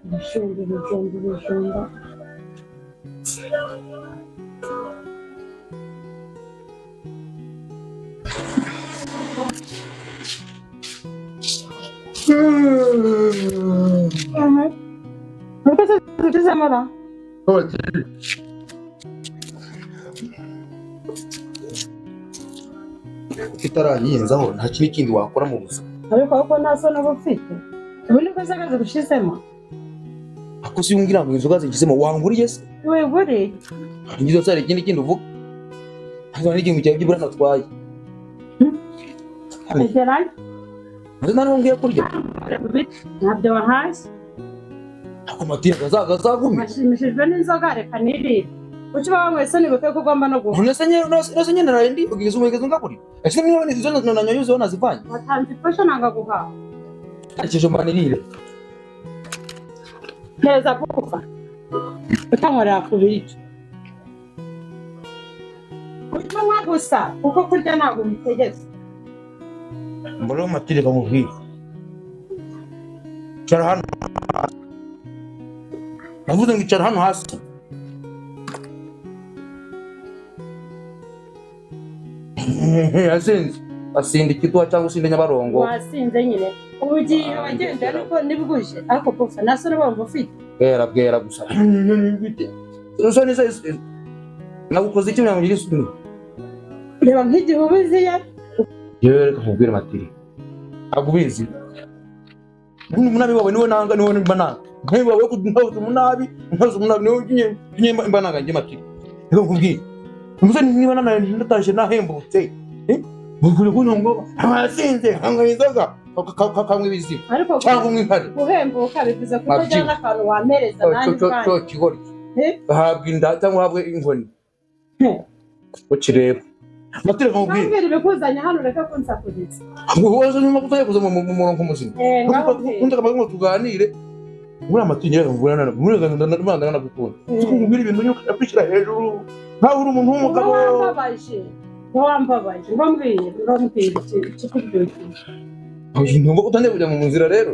ibijumba. Ntukase zitizemo ra. Kitarayiyenzaho nta kindi wakora mu buzima. Ariko ko nta soni uba ufite. Ubundi ko zagaze gushizemo. Ako si umbwira ngo inzoga zigizemo wanguriye se? Wegure. Ngizo tsari ikindi uvuga. Hazana ikintu cyawe gibura natwaye. Egeranye. Nari ngiye kurya. Ntabyo wahaze. Ako matira gazagumi. Mashimishijwe n'inzoga reka nirire. Uci bamwe soni gute ko ugomba no guha. Nase narayendi ugize umugeze ngakuri. Ese niba ni izo nananyuze wanazivanye. Watanze fashion nanga guha. Akije mbanirire. Neza kufa. Utankorera ku bico. Ucyumwa gusa kuko kurya ntabwo bitegetse. Mbona matire kamubwira. Cara hano. Navuze ngo icara hano hasi. Asinda ikitwa cyangwa usinda Nyabarongo. Wasinze nyine. Ubugiye wagenda ariko nibuguje. Ariko kufa nasore bamva ufite. Bwera gusa. Rusa ni se. Nagukoze iki mu ngiri sumi. Reba nk'igihe ubiziya. Yewe reka mubwire matire. Agubizi. Munabi wawe niwe nanga niwe mbana. Nkai wawe ko ntazo munabi niwe nyemba mbana nge matire. Reka nkubwire. Muze niba natashe nahembutse. Mugure kunongo abasinze hangayizaga kamwe biziba. Ariko cyangwa umwihari. Guhembuka bivuze kutajyana akantu wamereza nanjye kandi. Cyo kigori. Bahabwa inda cyangwa bahabwe inkoni. Ukireba. Matire nkubwire. Ntabwo bikuzanya hano reka kunsakuriza. Wowe nyuma kutayakoze mu murongo muzima. Kunta kabago tuganire. Muri amatinyera ngura nana. Muri ndanda gukunda. Nkubwire ibintu nyuka apishira hejuru. Ntawe uri umuntu w'umugabo. Wambabaje. Ngambwira ikikubyoki. Ntabwo utande kujya mu nzira rero.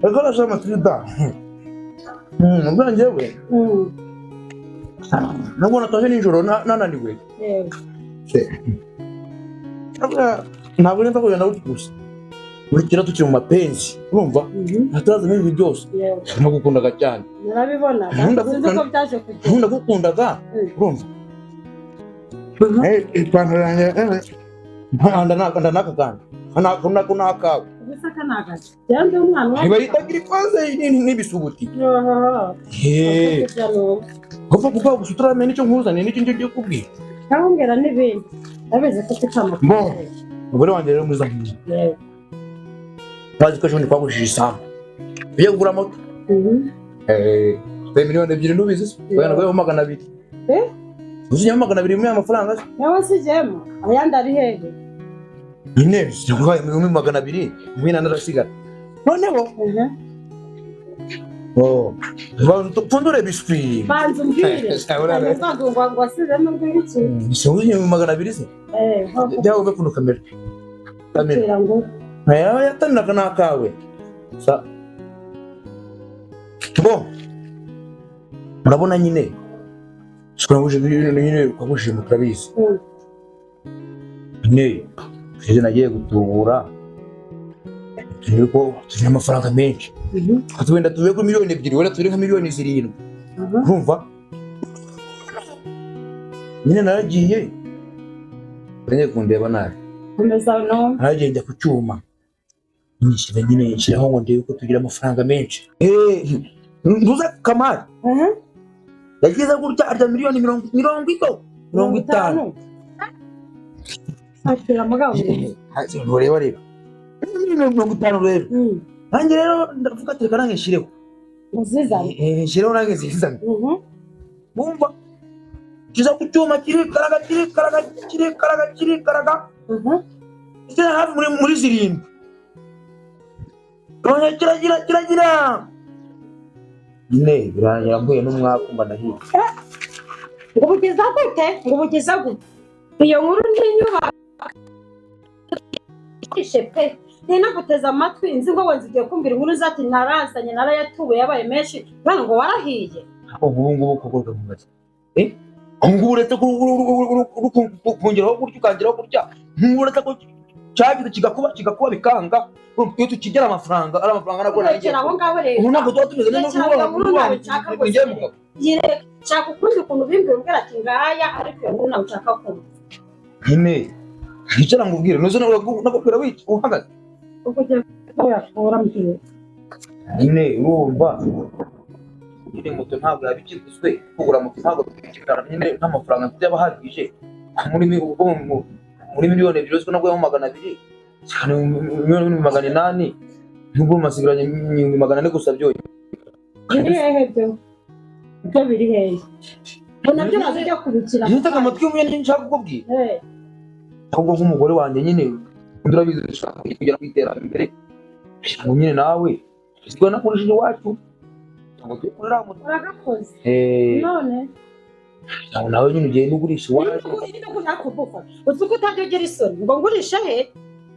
Reka rasha matrida. Nubwo we. Nabona taje nijoro nananiwe. Ntabwo nenda kujya nawe gusa. Urikira tukiri mu mapenzi. Urumva? Natazamo ibi byose. Nagukundaga cyane. Narabibona. Nzi ko byaje kujya. Ndagukundaga. Urumva? Ipantaro yanjye ndanaka kandi nakawe ubisaka nagaje cyangwa umwana wawe bayitagira ikoze n'ibisubuti gupfa kuba gusuturame nicyo nkuzaniye nicyo ngiye kubwira cyangwa n'ibindi abeze ko tutama umugore wanjye rero mwiza nk'iyi bazi ko ejo twagurishije isambu ugiye kugura moto miliyoni 2 n'ubizi se bagana kuri 200 uzinya 200 muri amafaranga se yawe sijemo ayandi ari hehe nyine sikubaye muri 200 mwina narasigara noneho fundure biswi banza umbwire ngo wasizemo ngwiki uzinya 200 se byawe bekuno kamera ngo aya yatanaka nakawe sa bo murabona nyine twabuje nyine kwabuje mutabizi ne je nagiye gutubura niko tuje amafaranga menshi atwenda tuve ku miliyoni 2 wala turi nka miliyoni 7 urumva nyine naragiye banye kundeba nabi umeza no naragiye njya ku cyuma nyishira nyine yishiraho ngo ndebe ko tugira amafaranga menshi nduza kamari yagize gutya arya miliyoni 50 akira mugabo ureba rero 50 rero nanjye rero ndavuga ati reka nange nshireho nshireho nange zizana bumva kiza ku cyuma kiri karaga icyo hafi muri 7 none kiragira ne birangira mbuye n'umwakumba ndahiye ubugeza gute iyo nkuru ntinyuba ishe pe ntinaguteze amatwi nzi ngo wenze ugiye kumbwira inkuru zati narazanye narayatuwe yabaye menshi bana ngo warahiye ubu ngubu koko gamubaza ngubu uretse kongeraho gutya ukangiraho gutya ngubu uretse ko cyagize kigakuba bikanga iyo tukigera amafaranga ari amafaranga nagura rekera aho ngaho rero ubu ntabwo tuba tumeze neza nshaka ukundi ukuntu bimbwira umbwira ati ngaya ariko iyo nkuru nawe ushaka kumva nyine nticara ngo ubwire nuzo nakubwira wica uhagaze ubwo ugiye kuyakura mbwira nyine urumva nyine moto ntabwo yabikizwe kugura moto ntabwo bikigana nyine n'amafaranga mfite y'abahagije muri miliyoni 2 ziko nabwo 200 cyane miliyoni 800 nubwo masigaranye 400 gusa byoye biri hehe byo biri hehe nabyo nazijya kubikira yitaga amatwi umwe nshaka kukubwira ahubwo nk'umugore wanjye nyine ndurabizi ushaka kugera ku iterambere ngo nyine nawe uziko nakurishije iwacu ngo tukurira mu uragakoze none nawe nyine ugiye nugurisha iwacu uzuko utajyogera isoni ngo ngurishe he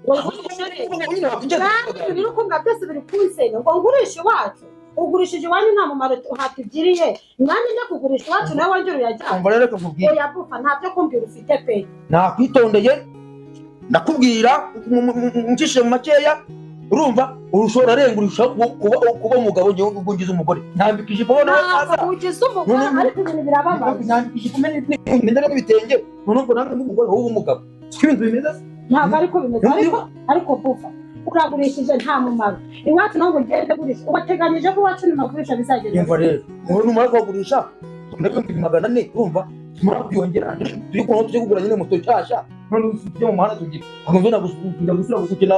ngo ngurishe he biri kumva byose biri kunsenya ngo ngurishe iwacu ugurishije iwanyu nta mumaro hatugiriye nanjye njya kugurisha iwacu nawe wongera uyajyana umva rero reka nkubwire oya bufa ntabyo kumbwira ufite pe nakwitondeye ndakubwira ncishe mu makeya urumva urushora arengurisha kuba umugabo njye ubwo ngize umugore ntambika ijipo ntabwo ugize umugore ariko ibintu birababaza ntambika ijipo ndetse n'ibitenge nubwo nange n'umugore wowe umugabo siko ibintu bimeze ntabwo ariko bimeze ariko bufa ukagurishije nta mumaro iwacu naho ngo ngende gurisha ubateganyije ko iwacu nimagurisha bizagenda yumva rero numara kugurisha ndabyo 400 urumva tumara kuyongera turi kuno tuje kugura nyine moto cyasha none ufite mu muhanda tugira akomeza gusura gukina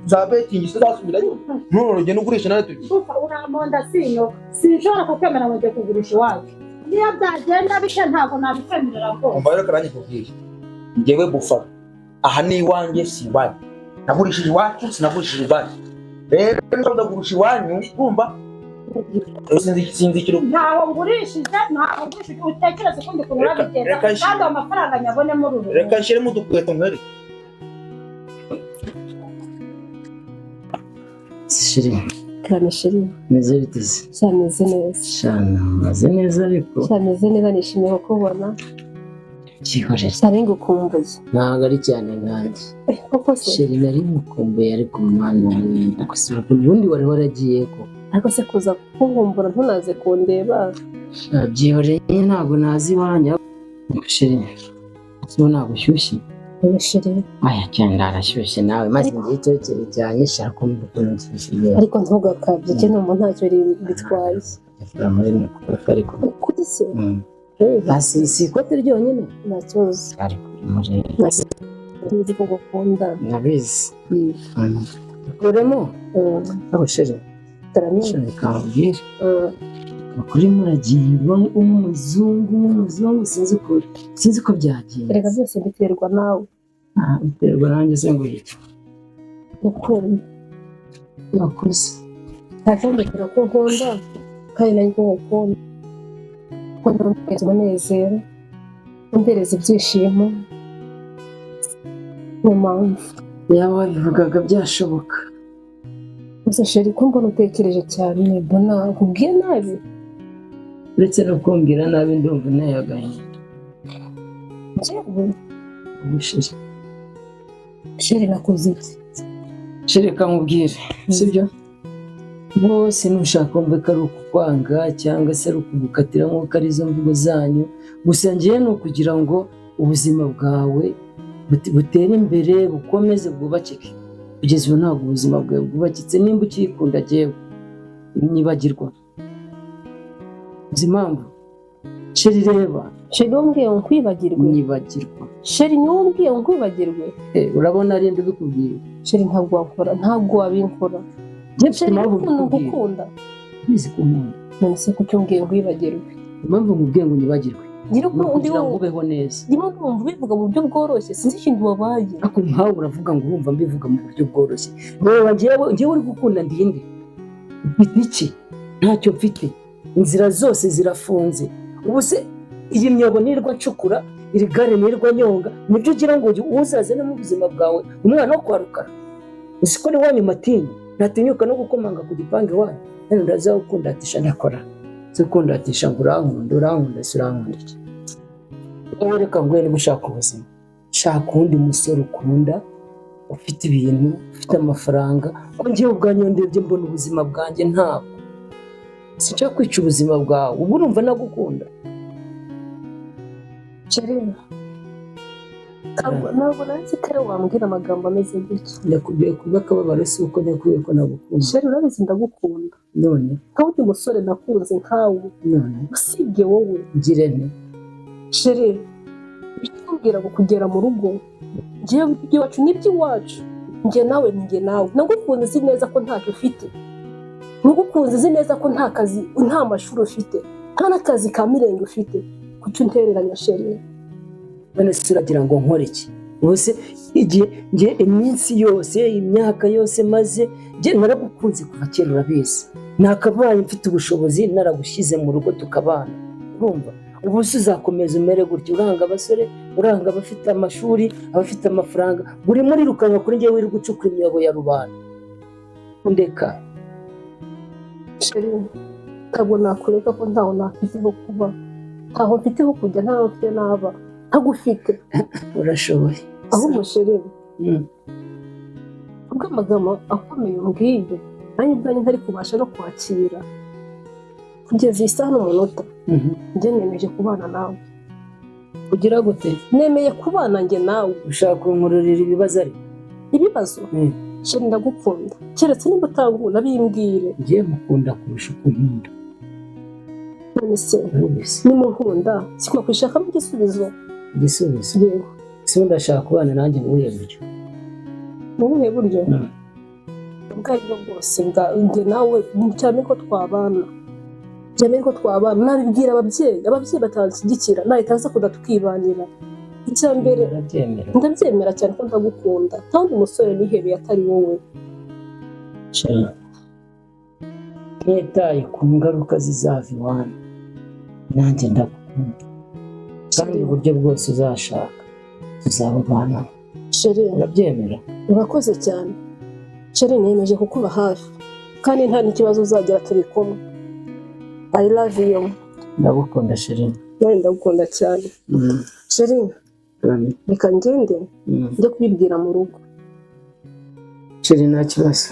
za betting zazasubirayo none urugendo ugurisha nawe tugira uramonda sino sinshobora kukwemera ngo njye kugurisha iwacu niyo byagenda bike ntabwo nabikwemerera rwose umva rero karanye kubwira njyewe bufa aha ni iwanjye si iwanyu nagurishije iwacu sinagurishije iwanyu rero ndagurisha iwanyu urumva sinzi ikiro ntaho ngurishije utekereza ukundi kuntu urabigenda kandi amafaranga nyabone muri ubu reka nshyiremo udukweto mwere shiri Karame sheri meze biteze cyameze neza shana maze neza ariko cyameze neza nishimiye kukubona cyihorera cyane ngukumbuye ntabwo ari cyane nkanjye koko se shiri nari mukumbuye ariko mwana gusura ubundi wari waragiye ko ariko se kuza kunkumbura ntunaze kundeba byihoreye ntabwo nazi iwanyu shiri sibo ntabwo ushyushye sheri aya cyane arashyushye nawe maze igihe cyo cyane shaka kumva ukuntu nshyushye ariko ntugakabye cyo numva ntacyo bitwaye muri nuko ariko kuri se basi si ikote ryonyine nta kibazo ariko muri nzi ko gukunda nabizi uremo aho sheri taramye kambwira ukuri muragiye umuzungu sinzi ko byagiye reka byose biterwa nawe biterwa nanjye se ngo iki ukunda nakuze ntacyambikira ko nkunda kandi nanjye ko ngukunda ko ntamuteza umunezero undereza ibyishimo niyo mpamvu yaba wabivugaga byashoboka gusa sheri ko mbona utekereje cyane mbona nkubwiye nabi uretse no kumbwira nabi ndumva nteye agahinda njyewe ubushiri sheri nakoze iki sheri kamubwire sibyo bose nushaka kumva ko ari ukukwanga cyangwa se ari ukugukatira nk'uko ari izo mvugo zanyu gusa ngewe ni ukugira ngo ubuzima bwawe butere imbere bukomeze bwubakike kugeza ubu ntabwo ubuzima bwawe bwubakitse nimba ukikunda jyewe nyibagirwa uzi impamvu sheri reba sheri niwe umbwiye ngo nkwibagirwe nyibagirwa sheri niwe umbwiye ngo nkwibagirwe urabona ari ndi bikubwira sheri ntabwo wakora ntabwo wabinkora sheri ngukunda bizi kunkunda none se kuki umbwiye ngo nkwibagirwe impamvu nkubwiye ngo nyibagirwe kugira ngo ubeho neza ndimo ndumva ubivuga mu buryo bworoshye sinzi ikintu wabaye ariko mpawe uravuga ngo urumva mbivuga mu buryo bworoshye njyewe uri gukunda ndinde iki ntacyo mfite inzira zose zirafunze ubu se iyi myobo nirwa ncukura iri gare nirwa nyonga nibyo ugira ngo uzazane mu buzima bwawe umwana wo kwa Rukara. Uzi ko ni wanyu Matinya ntatinyuka no gukomanga ku gipangu iwanyu, none ndazawukundatisha ndakora zikundatisha ngo urankunda se urankunda iki? Wowe reka ngwene gushaka ubuzima, shaka uwundi musore ukunda ufite ibintu, ufite amafaranga. Ko njyewe ubwanjye ndebye mbona ubuzima bwanjye ntabwo sinshaka kwica ubuzima bwawe, ubu urumva nagukunda. Sherina, ntabwo nanzi kare wambwira amagambo ameze gutya. Ndakubwiye kubwa akababaro si uko nakubwiye ko nagukunda. Sherina, urabizi ndagukunda. None nka wundi musore nakunze nkawe, none usibye wowe. ngirente Sherina, bitubwira ngo kugera mu rugo njyewe iby'iwacu n'iby'iwacu, njye nawe ni njye nawe. Nagukunze uzi neza ko ntacyo ufite, nagukunze uzi neza ko nta kazi nta mashuri ufite, nta n'akazi ka mirenge ufite. Kuki untereranya Sherina? none se uragira ngo nkore iki? Ubuse igihe njye iminsi yose imyaka yose maze njye naragukunze kuva kera urabizi, nakabaye mfite ubushobozi naragushyize mu rugo tukabana, urumva? Ubu se uzakomeza umere gutya uranga abasore, uranga abafite amashuri, abafite amafaranga, buri muri rukanga kuri njye wiri gucukura imyobo ya rubanda. Ndeka Sherina, ntabwo nakureka ko ntaho nafite ho kuba, ntaho mfite ho kujya, ntaho mfite n'aba ntagufite. urashoboye. Ahubwo Sherina, ubwo amagambo akomeye umbwiye nanjye ubwanjye ntari kubasha no kwakira kugeza iyi saha n'umunota, njye nemeje kubana nawe. Ugira gute? Nemeye kubana njye nawe. Ushaka kunkururira ibibazo ari Ibibazo? Sherina, ndagukunda, keretse niba utangunda bimbwire. njye mukunda kurusha uko nkunda. None se nimunkunda sinakwishakamo igisubizo? Igisubizo Yego. si ndashaka kubana nanjye mu buhe buryo? Mu buhe buryo? Ubwo ari bwo bwose njye nawe cyane ko twabana, cyane ko twabana. Nabibwira ababyeyi batanshyigikira nahita nza kuda tukibanira. Icya mbere ndabyemera cyane ko ndagukunda, nta wundi musore nihebeye atari wowe. Ntitaye ku ngaruka zizava iwanyu, nanjye ndagukunda kandi uburyo bwose uzashaka tuzababana. Sherina, urabyemera? urakoze cyane. Sherina, nemeje kukuba hafi kandi nta n'ikibazo uzagira turi kumwe. I love you. Ndagukunda Sherina. Nawe ndagukunda cyane. Sherina, reka ngende njye kubibwira mu rugo. Sherina, nta kibazo,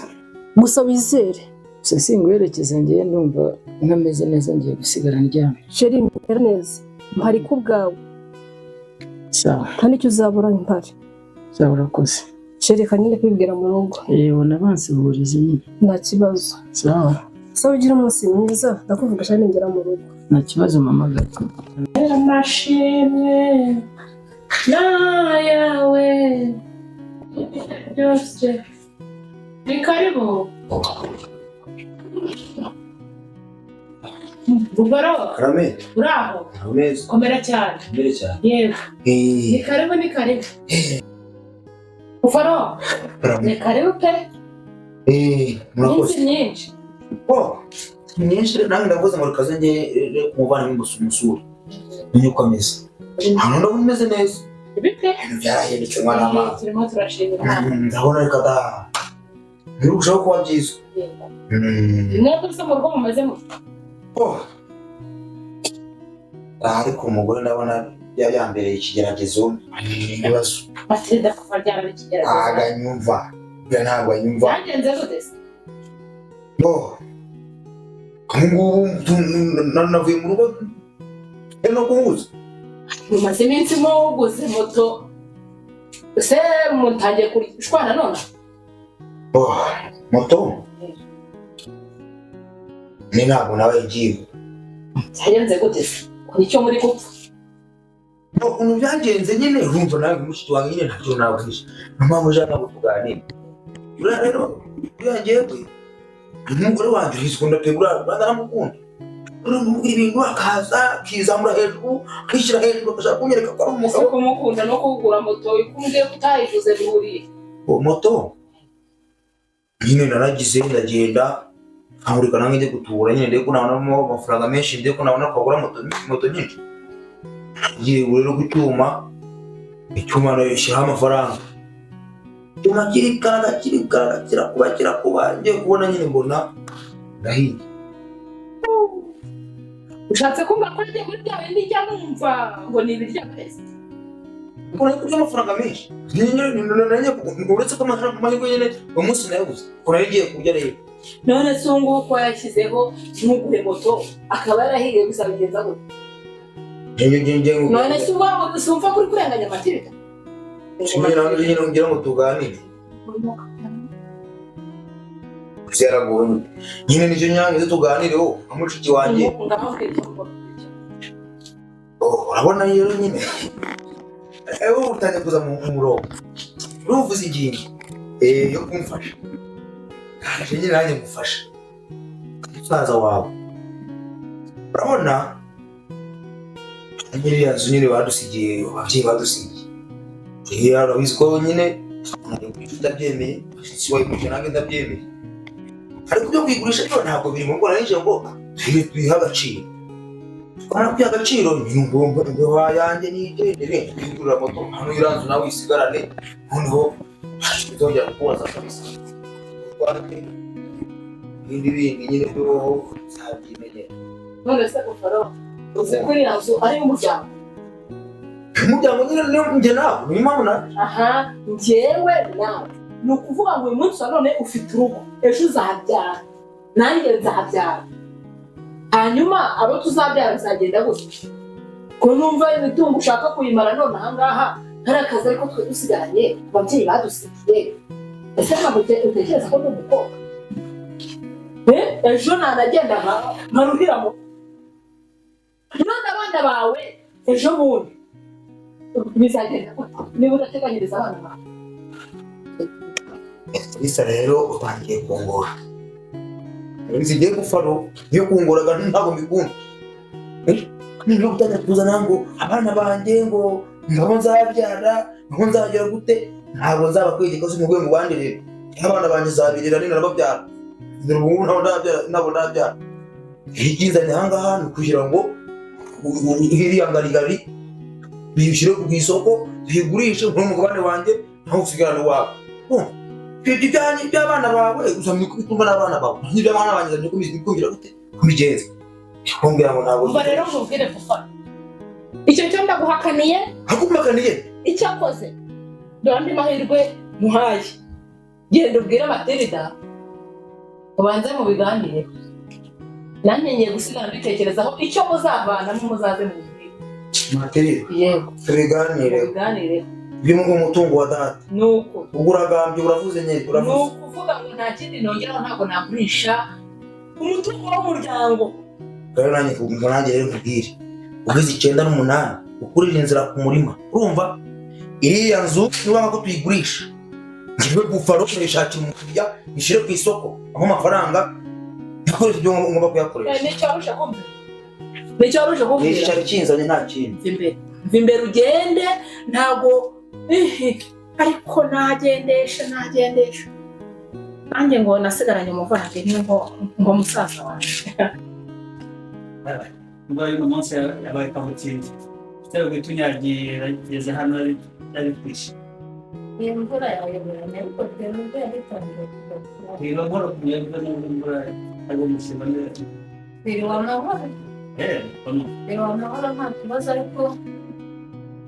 Gusa wizere. gusa singuherekeza, ngiye ndumva ntameze neza, ngiye gusigara ndyamye. Sherina, mbera neza, mpari ku bwawe, sawa? nta n'icyo uzabura mpari. sawa, urakoze. Sherina, reka ngende kubibwira mu rugo. ubona bansiburiza nyine. Nta kibazo. sawa Sawa, ugira umunsi mwiza, ndakuvuga Sherina ngera mu rugo. nta kibazo mama gato. Amashimwe nayawe byose ni karibu. Bugoro, Karame, uraho? neza. Komera cyane. Mbere cyane. Yego. Ni karibu, ni karibu. Bugoro, ni karibu pe. Murakoze. Nyinshi nyinshi. Nyinshi nange ndavuze ngo rekaze njye kumuvana umusura. Menye uko ameze. Hano ndabona umeze neza. Ibite? Ibintu byarahindutse mwana w'amana. Turimo turashimira Imana. Ndabona reka da. Birushaho kuba byiza. Mwebwe se mu rugo mumeze mute? Ariko umugore ndabona yambereye ikigeragezo, ibibazo. Matilda kuva ryari ikigeragezo? Aganyumva. Ntabwo anyumva. Byagenze gute se? Navuye mu rugo no kuhuza. Mumaze iminsi muguze moto se mutangiye kushwana none? Moto ni ntabwo nawe igiye. Byagenze gute se? Ko nicyo muri gupfa? Ukuntu byagenze nyine urumva nawe mushiki wanjye nyine ntacyo navugisha. Mpamvu ushaka kutuganira. Uriya rero yagiye kwe. Umugore wanjye yiskunda pe ndaramukunda. Urumva ibintu akaza kizamura hejuru, kwishyira hejuru akashaka kunyereka ko ari umugabo. Kumukunda no kugura moto ikumbwiye ko utayivuze bihuriye. Moto nyine naragize ndagenda nkamurika nange njye gutura nyine ndeko nabonamo amafaranga menshi ndeko nabona kwagura moto nyinshi. ngiye rero ku cyuma, icyuma nashyiraho amafaranga, icyuma kirikaraga kirakuba ngiye kubona nyine mbona ndahiye. Ushatse kumva ko njye muri bya bindi njya numva ngo ni ibiryo pesa. Kuna kurya amafaranga menshi. Uretse ko amahirwe nyine uwo munsi nayabuze. Kuna yagiye kurya rero. None se ngubu ko yashyizeho ntugure moto akaba yarahiye gusa bigenza gute? None se ubwo sumva kuri kurenganya amategeko? Nyine ngira ngo tuganire. Zeragonye. Nyine nicyo nyange tuganireho amushiki wanjye. Urabona rero nyine. Ewe utangiye kuza mu murongo. Uruvuze igintu yo kumfasha. Kaje nyine nanjye ngufasha. Musaza wawe. Urabona? Nyine yazo nyine badusigiye, ababyeyi badusigiye. Urabizi ko nyine ndabyemeye, si wayigurisha nange ndabyemeye. Ariko ibyo kwigurisha byo ntabwo biri mu ngora n'ije ngo twiha agaciro. Twarakwiye agaciro ni ngombwa ngo yanjye nigendere kwigurira moto hano iranzu nawe isigarane noneho bizongera kubaza kabisa. Bindi nyine byo zabyimenye. None se ufaro uzi kuri ranzu ari umuryango. Umuryango nyine njye nawe ni impamvu na Aha njyewe nawe ni ukuvuga ngo uyu munsi none ufite urugo ejo uzabyara nanjye nzabyara hanyuma abo tuzabyara bizagenda gutya ko numva imitungo ushaka kuyimara none ahangaha hari akazi ariko twe dusigaranye ababyeyi badusigiye. Ese ntabwo utekereza ko ndi umukobwa? Ejo nanagenda nkaruhiramo none abana bawe ejo bundi bizagenda gutya niba udateganyiriza abana bawe. Bisa rero utangiye kungora. Nzigiye gufaro yo kungoraga ntabwo mbikunda. Niba utangiye kuzana ngo abana banjye ngo ngabo nzabyara ngo nzagera gute ntabwo nzaba kwegeka zo mu rwego rwandire. Abana banjye zabirira ni narababyara. Dore ubu nabo ndabyara. Ikizanye ahangaha ni kugira ngo iriya ngarigari biyushyire ku isoko bigurishe nk'umugabane wanjye naho usigarane wawe. Ibijyanye by'abana bawe uzamenya ko bitumva n'abana bawe n'iby'abana banjye nabyo kumira gute kubigenza kumbwira ngo ntabwo umva rero nkubwire gufana icyo cyo ndaguhakaniye hakumakaniye icyo akoze dore andi mahirwe muhaye genda ubwire Matilda ubanze mu biganire nanjye ngiye gusigara mbitekerezaho icyo muzavanamo muzaze mu bubiri. Matilda yego tubiganire bimwe mu mutungo wa data nuko uguragambye uravuze nyine uravuze nukuvuga ngo nta kindi nongeraho ntabwo nagurisha umutungo w'umuryango. rero nanjye rero nkubwire ugize 9 n'8 ukurira inzira ku murima urumva iriya nzu niba ko tuyigurisha ngiye gufaro kwishakira umukiriya nishire ku isoko aho amafaranga yakoresha ibyo ngomba kuyakoresha. Nicyo arusha kumbwira cyari kinzanye nta kintu imbere ugende ntabwo ariko nagendesha nanjye ngo nasigaranye umuvandimwe ngo musaza wanjye ngo uyu munsi yabaye kabutindi cyangwa tunyagiye yageze hano ari kwishi imvura yayoboranye ariko twebwe yahitangiye niba nkora kumyenda n'imvura ari umushinga neza biri wa mahoro ono biri wa mahoro nta kibazo ariko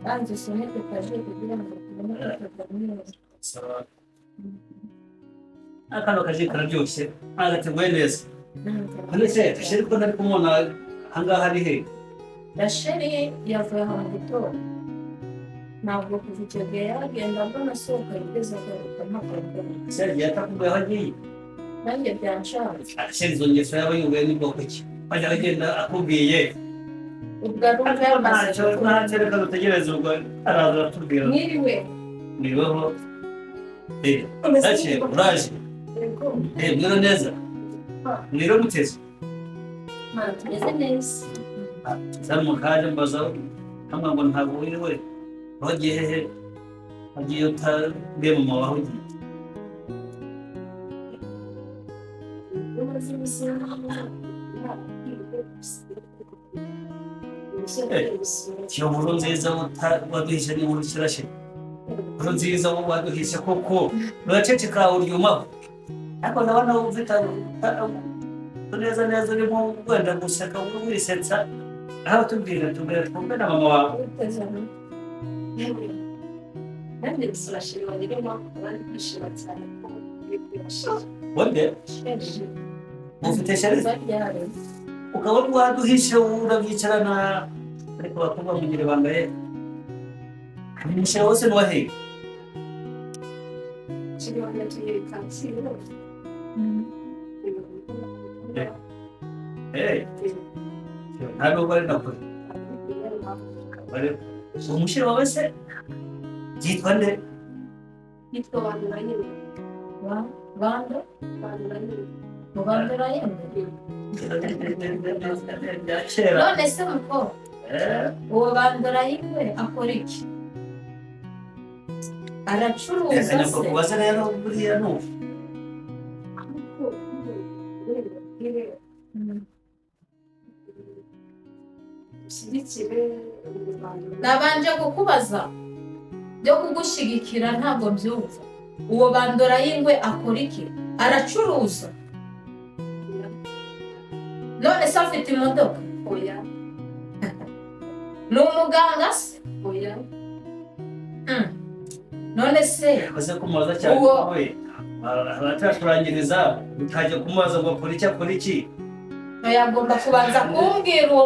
banze sonete kaje kugira ngo tubone sawa akano kaje karabyoshye agateguye neza hano se tashiri ko nari kumubona ahangaha ari he Rasheli yavuye aho mu gitondo ntabwo kuva icyo gihe yagenda mbona asohoka yigeze agaruka mpagaruka Serge yatakubwiye aho agiye nanjye byanshaje Serge izo ngeso yaba yubuye n'ubwoko ki wajya agenda akubwiye ubwo ari ubwo yamaze ntacyo reka dutegereze ubwo araza aratubwira mwiriwe niweho ake uraje mwiro neza mwiro muteze tumeze neza zari mu kaje mbaza hamwe ngo ntabwo wiriwe wagiye hehe wagiye utabwiye mama wawe ugiye iyo nkuru nziza waduhishe ni inkuru kirashe inkuru nziza waduhishe koko uraceceka uryumaho ariko ndabona ufite neza neza urimo wenda guseka wisetsa aho tubwira twumve na mama wawe nanjye bisubashira barimo abandi kwishima cyane ko bikwishije wende ufite shareze ukaba waduhishe urabyicarana ariko bakubwa mugire bangaye umushyira wose n'uwaheye kiribona tuyikansiro ntabwo bari nakora umushyira wawe se yitwa nde yitwa Bandurayimwe Bandurayimwe none se muko uwo Bandurayimwe akora iki aracuruza se kubaza rero buriya n'ubu nabanje kukubaza byo kugushyigikira ntabwo byumva uwo Bandurayimwe akora iki aracuruza none se afite imodoka oya ni umuganga se oya none se yakoze kumubaza cyane wowe abaturangiriza utajya kumubaza ngo akora iki yagomba kubanza kumbwira uwo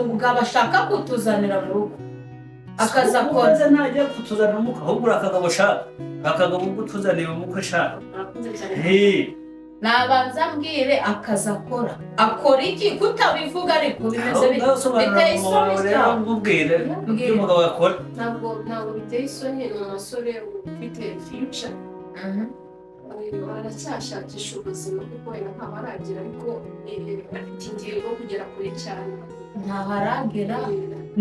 mugabo ashaka kutuzanira mu rugo akaza koza ntajya kutuzanira umukwe ahubwo akagabo shaka akagabo kutuzanira umukwe shaka nabanza mbwire akaza akora iki kutabivuga ariko bimeze biteye isoni cyane mubwire ibyo umugabo akora ntabwo biteye isoni ni umusore ufite future aracyashakisha ubuzima kuko wenda ntaho aragira ariko afite ingingo yo kugera kure cyane ntaho aragera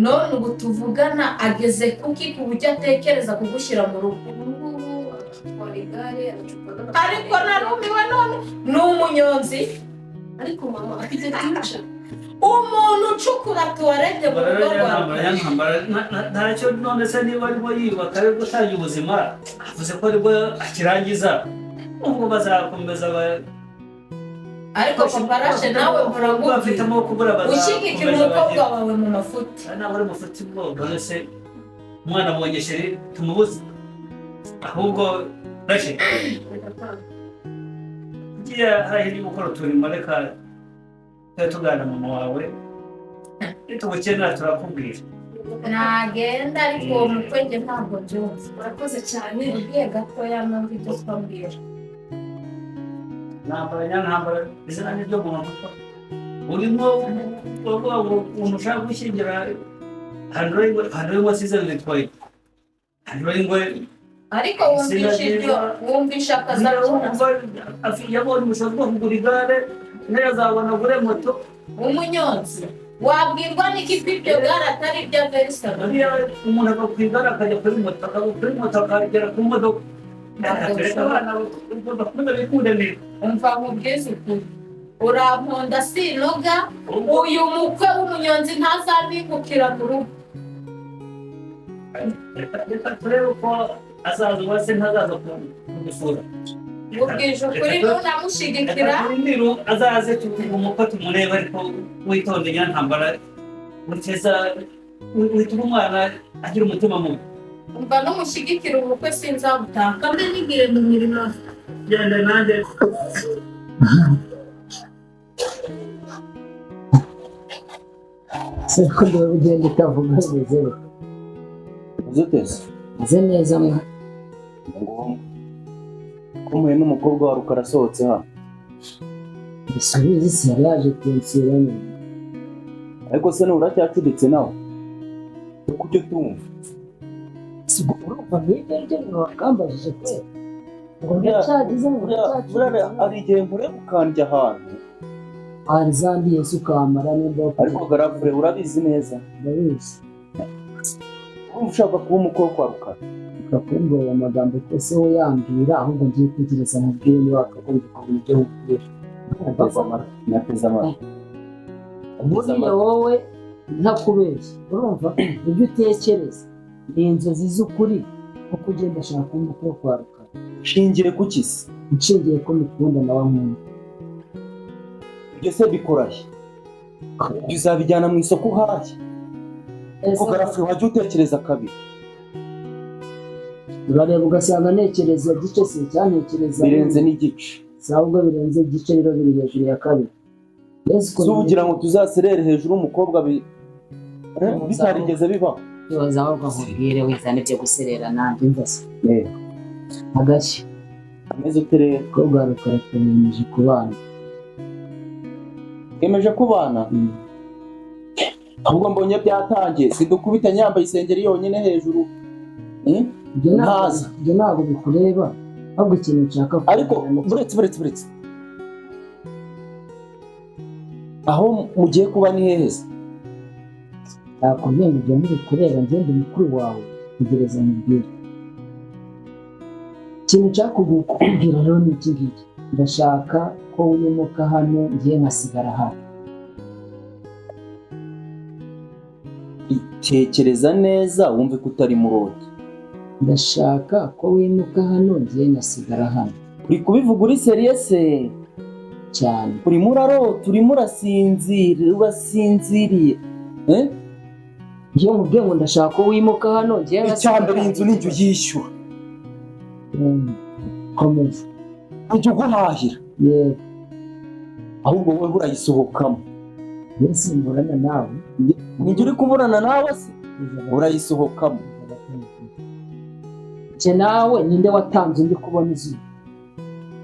none ubu tuvugana ageze kuki ku buryo atekereza kugushyira mu rugo ubungubu atwara igare ariko narumiwe none ni umunyonzi ariko mama afite future umuntu ucukura tuwarete mu rugo rwawe ntacyo none se niba arimo yubaka ari gutangira ubuzima avuze ko aribwo akirangiza ubwo bazakomeza ariko paparashe nawe muragubwira ushyigikira umukobwa wawe mu mafuti nawe ari mafuti bwo none se umwana mwongeshere tumubuze ahubwo rashe ugiye hahiri gukora uturimo reka tugana mama wawe nitugukenera turakubwira nagenda ariko uwo mukwege ntabwo byumva urakoze cyane ugiye gatoya numva ibyo twabwira ntambara izina ni ryo muntu urimo uvuga ngo umuntu ushaka gushyingira handurayingwe asize bitwaye handurayingwe ariko wumvisha akazarubona yabonye ubushobozi bwo kugura igare ntiyazabona agure moto umunyonzi wabwirwa n'iki ko ibyo gare atari ibya verisano umuntu ava ku igare akajya kuri moto akava kuri moto akagera ku modoka akareka abana bakunda bikundanira umva nkubwize ukuri uramponda sinoga uyu mukwe w'umunyonzi ntazabikukira mu rugo reka turebe uko azaza uwase ntazaza kugusura ubwije ukuri nunamushyigikira azaze umukwe tumurebe ariko witonde nyantambara witeza wituma umwana agira umutima mubi umva n'umushyigikira ubukwe sinzabutaka mbe nigire mu mirimo genda nanjye se ko ugenda utavuga neza uzuteze uze neza mwa ko muhe n'umukobwa wawe ukarasohotse hano isubizi si yaje kunsura nyine ariko se uracyacuditse nawe kuko icyo tumva urumva nk'ibyo aribyo ntiwakambajije kwe ngo ndacyagize ngo burare hari igihe nkureba ukandya ahantu hari zambiye se ukamara nimba ariko garafure urabizi neza ndabizi urumva ushaka kuba umukobwa wa rukara ukakumbura ayo magambo kose we yambwira ahubwo ngiye kwegereza mubwire niba wakagombye kubona ibyo nkubwira nateze amara buriya wowe ntakubeshya urumva ibyo utekereza ni inzozi z'ukuri kuko ugenda ashaka umutwe wo kwaruka Shingire ku kisi. nshingiye ko mukunda nawe nkunda Ibyo se bikorahe. Bizabijyana mu isoko uhaye. Kuko Garafure wajya utekereza kabiri. urareba ugasanga ntekereza gice se cyantekereza Birenze n'igice. si ahubwo birenze igice rero biri hejuru ya kabiri Si ugira ngo tuzaserere hejuru umukobwa bitarigeze bibaho. yoza ahubwo nkubwire wizane ibyo guserera nanjye imva se agashya Ameze ute rero? ko bwarukaratemeje ku bana Yemeje kubana. Ahubwo mbonye byatangiye. Sidukubita nyambaye isengeri yonyine hejuru. ibyo ntabwo bikureba ahubwo ikintu nshaka Ariko buretse. Aho mugiye kuba ni heza. nakubwiye ngo ibyo ntibikureba ngende mukuru wawe tegereza mubwire ikintu nshaka kukubwira rero ni iki ngiki ndashaka ko wimuka hano ngiye nkasigara hano Tekereza neza wumve ko utari murota. ndashaka ko wimuka hano ngiye nkasigara hano Uri kubivuga uri seriyese. cyane Urimo urarota, urimo urasinziriye. iyo mubwiye ngo ndashaka ko wimuka hano ngiye Icyambere inzu n'injyu yishyura. komeza Ujya uguhahira. yego Ahubwo wowe urayisohokamo. mbese mburana nawe Nijya uri kuburana nawe se? Urayisohokamo. nje nawe ninde watanze undi kubona izuba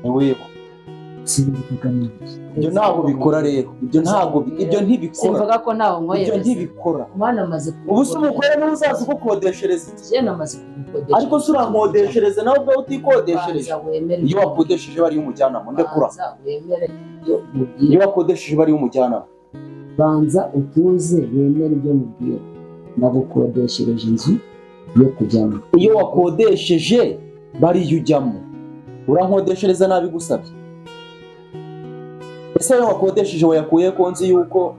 Wewe. simbivuga neza Ibyo ntabwo bikora rero. Ibyo ntibikora. simvuga ko ntawe Ibyo nkohereza ntibikora. mwana amaze Ubu se umugore niwe uzaza ugukodeshereza. je namaze kugukodesha Ariko se urankodeshereza nawe ubwawe utikodeshereje. Banza wemere Iyo wakodesheje bari umujyanama ndekura. banza wemere ibyo mubwira Iyo wakodesheje bari umujyanama. banza utuze wemere ibyo mubwira nagukodeshereje inzu yo kujyamo Iyo wakodesheje bariyo ujyamo. Urankodeshereza nabi gusabye. Ese iyo wakodesheje wayakuye ko nzi yuko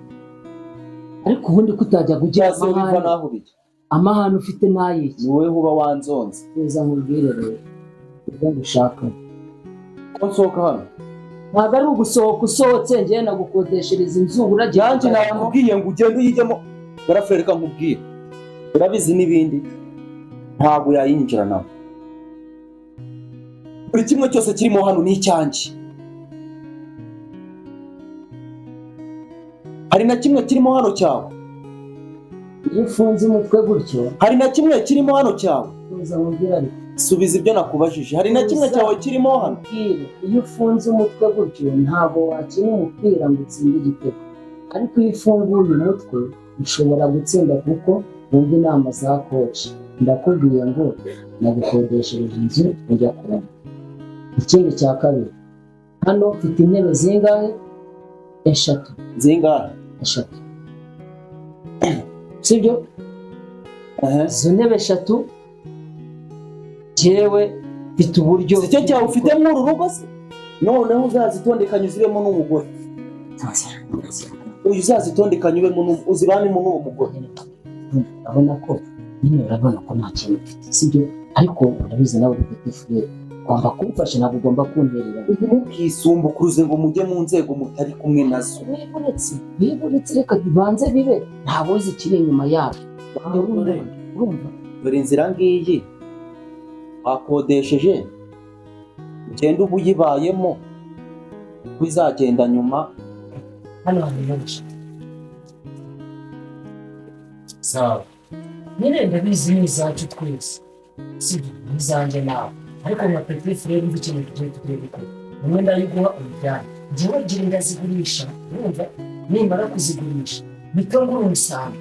ariko ubundi kutajya kugira byazo biva naho bijya. amahane ufite n'ayiki Ni wowe uba wanzonze. tuza nkubwire rero ibyo gushaka Ko nsohoka hano. ntabwo ari ugusohoka usohotse ngewe nagukodeshereza inzu uragiye Yanjye nakubwiye ngo ugende uyijyemo. Garafure reka nkubwire. Urabizi n'ibindi. Ntabwo yayinjira nawe. Buri kimwe cyose kirimo hano ni icyanjye. Hari na kimwe kirimo hano cyawe. iyo ufunze umutwe gutyo Hari na kimwe kirimo hano cyawe. tuza nkubwire ariko Subiza ibyo nakubajije. Hari na kimwe cyawe kirimo hano. Mbwire, iyo ufunze umutwe gutyo ntabwo wakina umupira ngo utsinde igitego ariko iyo ufunguye umutwe ushobora gutsinda kuko wumva inama za koci ndakubwiye ngo nagukodeshereje inzu ujya kubona ikindi cya kabiri hano mfite intebe zingahe eshatu Zingahe? sibyo izo ntebe eshatu jyewe mfite uburyo Si cyo cyawe ufite muri uru rugo se? Noneho uzazitondekanye uzibemo n'umugore. Uyu uzazitondekanye uzibanemo n'uwo mugore. urabona ko nyine urabona ko nta kintu mfite sibyo ariko urabizi nawe ufite furere ugomba kumfasha ntabwo ugomba kunterera Ntukisumbukuruze ngo mujye mu nzego mutari kumwe nazo. wiburetse reka bibanze bibe ntabwo uzi ikiri inyuma yabyo urumva Dore inzira ngiyi wakodesheje ugenda uba uyibayemo uko izagenda nyuma. hano hari benshi sawa nyine ndabizi ni izacu twese sibyo n'izanjye nawe ariko nka peteri furere mva ikintu tugiye gukora umwe ndayiguha umujyane njyewe gira ndazigurisha urumva nimara kuzigurisha mpita ngura umusambi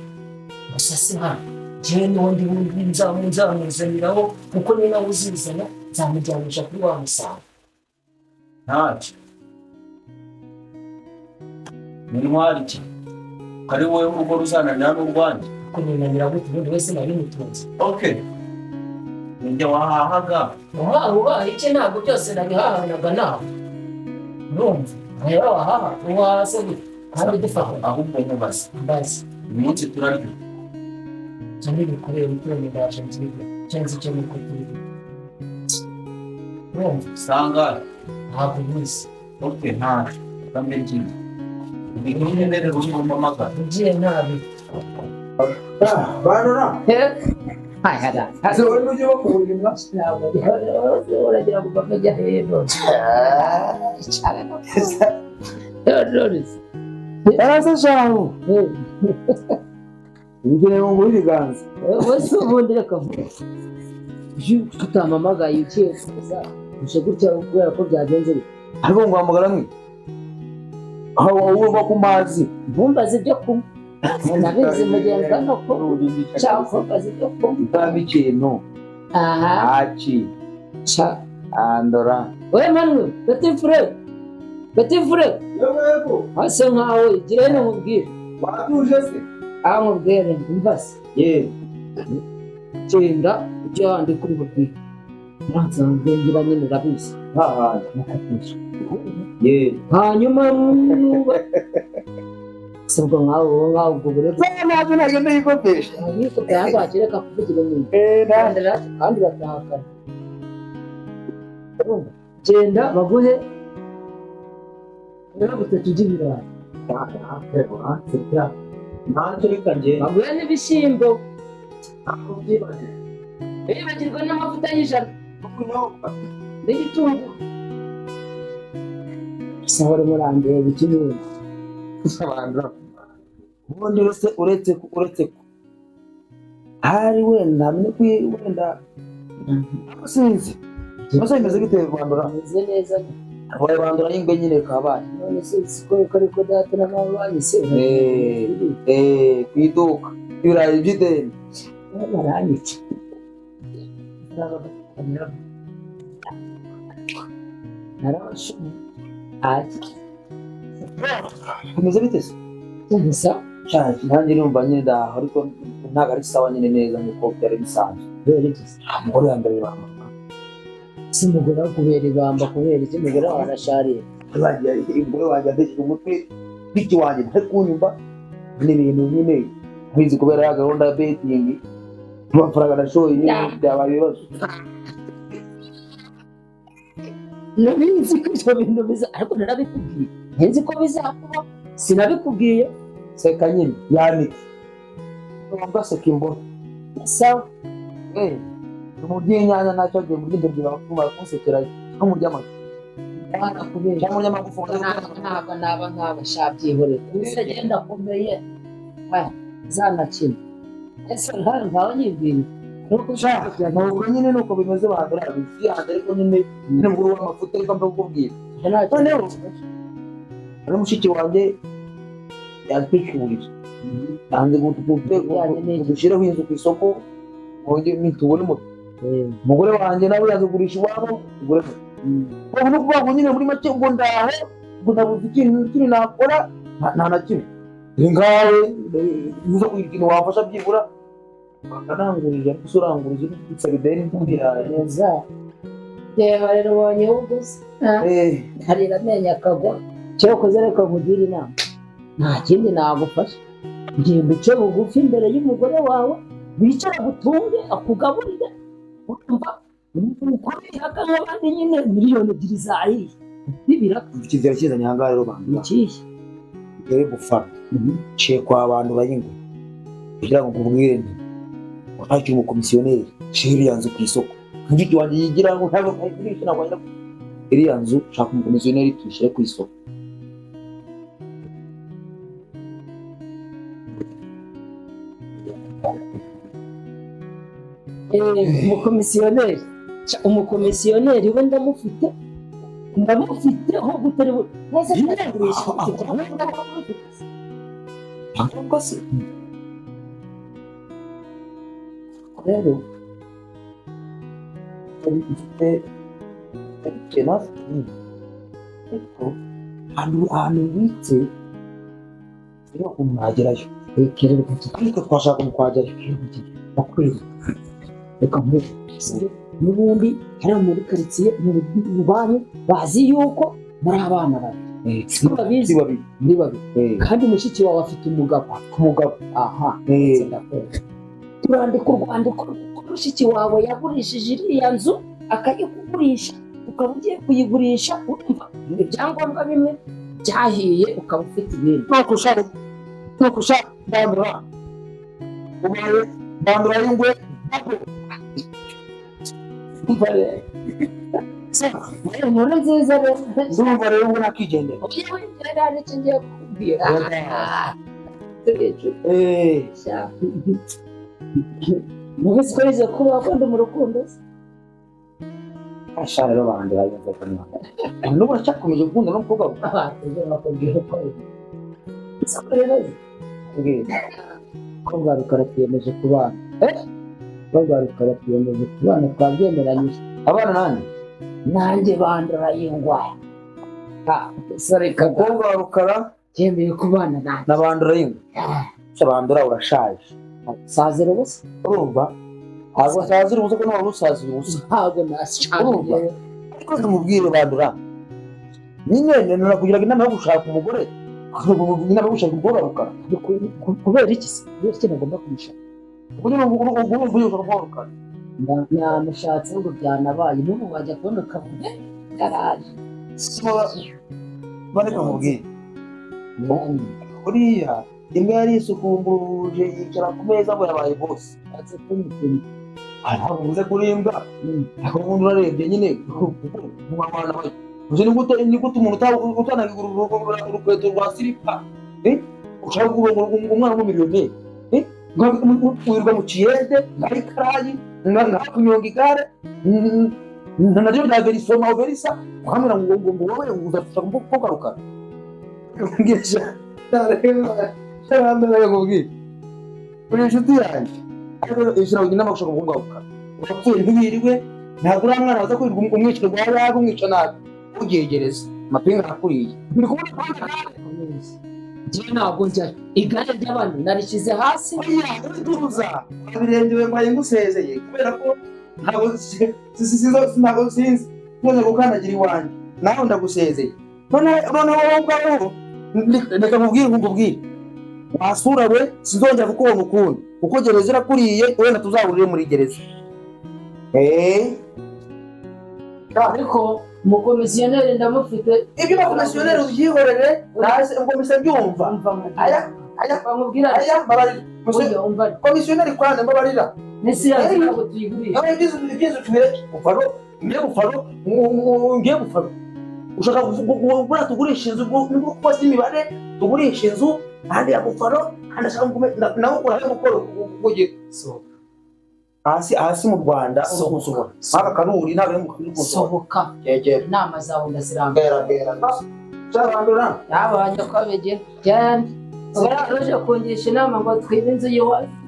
gusa si hano njyewe n'ubundi nzamuzaniraho kuko ni nawe uzizana nzamujyanisha kuri wa musambi ntacyo ni intwari ki ari wowe urugo ruzananira n'urwanjye kuko ninanira gute ubundi wese nari mutunze okay njye wahahaga uhaha iki ntabwo byose nabihahanaga nawe urumva rero wahaha uhaha se gute kandi dufata ahubwo nkubaze mbazi umunsi turarya cyane bikoreye utuntu ndaje nziga cyangwa icyo mukotiri usanga ntabwo nisi oke nta kambe ngiye ibintu mbere rusumba amagara ugiye nabi Banura. hai hada Ase wowe uje bakuburimwa. uragira ngo bavege hero cyane no Doris Arasa shaho. Ngire ngo ibiganza. wese ubundi reka tutamamagaye ugiye kuza uje gutya kubera ko byagenze Ariko ngo hamagara mwe. Aho wumva ku mazi. ntumbaze ibyo kunywa nabizi mugenzi no ko cyangwa mbaze ibyo kunywa Utamba ikintu. aha Aki. cha Andora. we manwe petit frère Yego. hase nkawe igire no mubwire Watuje se. amubwire mbase Ye. genda ujya handi kuri bubwire ntanzange ngira nyine urabizi Ha. nakatije Ye. hanyuma sabwo nkawe ubwo burebe Ntabwo nagenda yikopesha. niko byaba kireka kuvugira nyine kandi batahakana genda baguhe butatu by'ibirayi Ntacyo reka nge. baguhe n'ibishyimbo bibagirwa n'amavuta y'ijana n'igitunguru sahore murangiye bikinyuye Bandura. Ubundi uretse ko hari wenda wenda sinzi. Basa bimeze bite Bandura? ameze neza Waye Bandura y'ingwe nyine kabaye. none se siko ariko data na mama banyise Kwiduka. Ibirayi by'ideni. baranyica narabashumye ati Bimeze bite se? nsa Cyane nanjye numva nyine ndaho ariko ntabwo ari sawa nyine neza nk'uko byari bisanzwe. kubera iki Umugore wa mbere bamama. si umugore wo kubera ibamba kubera iki umugore wawe arashariye Umugore wanjye yadesheje umutwe biki wanjye ntari kunyumva n'ibintu nyine nkizi kubera ya gahunda ya betingi amafaranga nashoye nyine byabaye ibibazo. nabizi ko ibyo bintu biza ariko narabikubwiye nzi ko bizakuba sinabikubwiye Seka nyine yanike. Ubwo seka imbona. sawa Umuryi inyanya ntacyo agiye mu ry'indabyo bakunsekera no mu ry'amafi. barakubera Cyangwa mu ry'amagufa ntabwo naba nkaba shabyihorera gusa genda akomeye zanakina ese nkawe nyibwira nuko ushaka ntabwo nyine nuko bimeze Bandura bisi yanjye ariko nyine mukuru w'amafuta ariko mbakubwira. Noneho ari mushiki wanjye yatwicurije yanze gushyiraho inzu ku isoko tubone moto. Umugore wanjye nawe yaje kugurisha iwabo tugure moto. Ubu no kuvuga ngo nyine muri make ngo ndaho ngo nabuze ikintu nakora nta na kimwe. Ni ngawe uza kugira ikintu wafasha byibura bakanangurije ariko usurangurije n'igitsari deni ntubiraye. neza reba rero ubonye uguze harira amenyo akagwa cyokoze reka nkugire inama nta kindi nagufasha genda uce bugufi imbere y'umugore wawe wicara gutunge akugaburire ukumva ukubihaka nk'abandi nyine miliyoni ebyiri zahiye n'ibiraka Ikizere kizanye aha ngaha rero Bandura ikihe rero gufana ciye kwa abantu bayingwe kugira ngo nkubwire nti ntakiri umukomisiyoneri shira iriya nzu ku isoko mushiki wanjye yigira ngo ntabwo ayigurisha ntabwo ajya iriya nzu shaka umukomisiyoneri tuyishyire ku isoko. umukomisiyoneri we ndamufite ho gutari neza ndagurisha Ntabwo se rero mfite kenasi ariko ahantu witse rero ukuntu nagerayo ariko twashaka mukwajyayo bakwiriye reka nkuru n'ubundi hariya muri karitsiye mu banyu bazi yuko muri abana bawe siko babizi muri babiri kandi mushiki wawe afite umugabo aha turandika urwandiko ko mushiki wawe yagurishije iriya nzu akayikugurisha ukaba ugiye kuyigurisha urumva ibyangombwa bimwe byahiye ukaba ufite ibindi nuko ushaka bandura y'ingwe umva rero inkuru nziza rero ndumva rero ngo nakigendera yewe njyana n'icyo ngiye kukubwira mubizi ko bize kuba akunda mu rukundo ashara rero bandura y'ingwe n'ubu uracyakomeje gukunda n'umukobwa wawe bakubwira ko isoko rero ko rwarukara twiyemeje kubana rwarukara twiyemeje kubana twabyemeranyije abana nanjye bandura y'ingwaya umukobwa wa rukara yemeye kubana nanjye na bandura y'ingwe bandura urashaje sazira ubusa urumva ntabwo sazira ubusa ko nawe usazira ubusa ntabwo nashaje ariko ntumubwire bandura nyine nakugira inama yo gushaka umugore inama yo gushaka umugore wa rukara kubera iki se kubera iki nagomba kumushaka namushatse ngo byanabaye n'ubu wajya kubona ukabona garaje bareka mubwire buriya imbwa yari isukumbuje yicara ku meza ngo yabaye bose ntabwo uvuze kuri imbwa ariko ubundi urarebye nyine umwana we uzi ni gute umuntu utanagura urukweto rwa silipa ushaka kurongo umwana w'umumiliyoneri wirirwa mu kiyede ari karayi kunyonga igare naryo rya verisoma verisa ukamubwira ngo wowe uzafasha umukobwa rukara ngisha nakubwira uri inshuti yanjye ariko ishira inama gushaka umukobwa rukara urapfuye ntiwiriwe ntabwo uriya mwana waza kwirirwa umwiciro rwa yawe umwica nabi ugegereza amapinga arakuriye uri kubona njyewe ntabwo njyayo igare ry'abantu narishyize hasi tuza birengewe mbaye ngusezeye kubera ko ntabwo sinzi nkoze gukandagira iwanjye nawe ndagusezeye noneho wowe ubwaho reka nkubwire wasura we sinzongera kukubona ukundi kuko gereza irakuriye wenda tuzahurire muri gereza ariko umukomisiyoneri ndamufite ibyo umukomisiyoneri ubyihorere naze umukomisiyoneri byumva komisiyoneri kwanza mbabarira nesi yazi ntabwo tuyigurisha ibyiza tubireke ngiye gufaro ushaka gukora tugurisha inzu nibwo kubaza imibare tugurisha inzu ahandi ya gufaro ahandi ashaka nawe ukora yo gukora kugira hasi mu Rwanda aka karuri ntabwo ari mu gihugu sohoka inama zawe ndazirambera cyarandura yabanye ko abegera cyane uraje kungisha inama ngo twibe inzu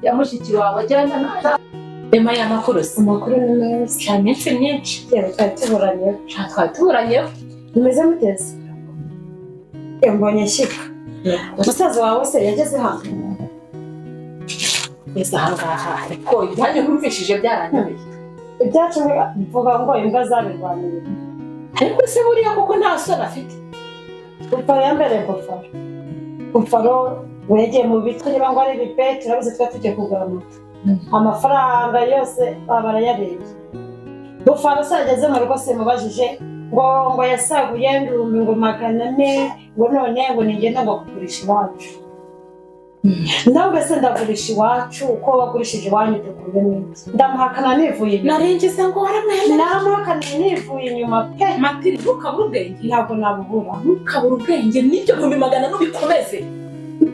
ya mushiki wawe cyane naje ema ya makuru ni meza cyane iminsi myinshi twari tuburanye umeze muteze mbonye shyika umusaza wawe se yageze hano ngeze ahangaha ariko ibyanyu nkumvishije byaranyoye ibyacu mvuga ngo imbwa zabirwanira ariko se buriya kuko nta soni afite gufaro yambereye gufaro wegeye mu bitwe niba ngo ari ibipeti urabizi twa tujya kugura amata amafaranga yose baba barayarebye gufaro se yageze mu rugo se mubajije ngo yasaguye ibihumbi ngo 400 ngo none ngo nigenda ngo kugurisha iwacu ndavuga se ndagurisha iwacu uko wagurishije iwanyu dukunde neza ndamuhakana nivuye inyuma naringize ngo waramwemera namuhakana nivuye inyuma pe matiri ntukabura ubwenge ntabwo nabubura ntukabura ubwenge n'ibyo 200 nubikomeze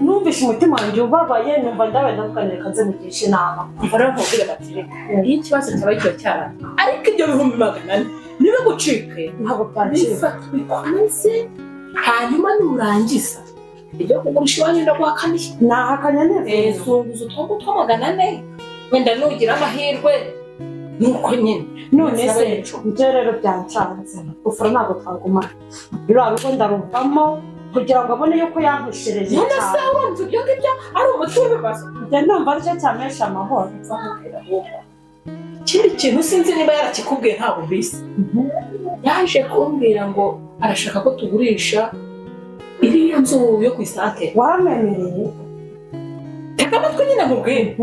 numvishe umutima wanjye ubabaye numva ndabaye ndavuganira kaze mugisha inama umva rero nkubwire matiri iyo ikibazo cyabaye cyo cyarana ariko ibyo 200 niba gucike ntabwo byacika bikomeze hanyuma nurangiza ibyo kugurisha iwanyu ndaguhakaniye nahakanya neza zunguza utwo 400 wenda nugira amahirwe nuko nyine none se ibyo rero byancanze gufura ntabwo twagumana ruriya rugo ndaruvamo kugira ngo abone yuko yampushereje none se urumva ibyo ngibyo ari umuti w'ibibazo njya ndumva aricyo cyamesha amahoro ikindi kintu sinzi niba yarakikubwiye ntabwo mbisi yaje kumbwira ngo arashaka ko tugurisha iriya nzu yo ku isake waramwemereye teka amatwi nyine nkubwire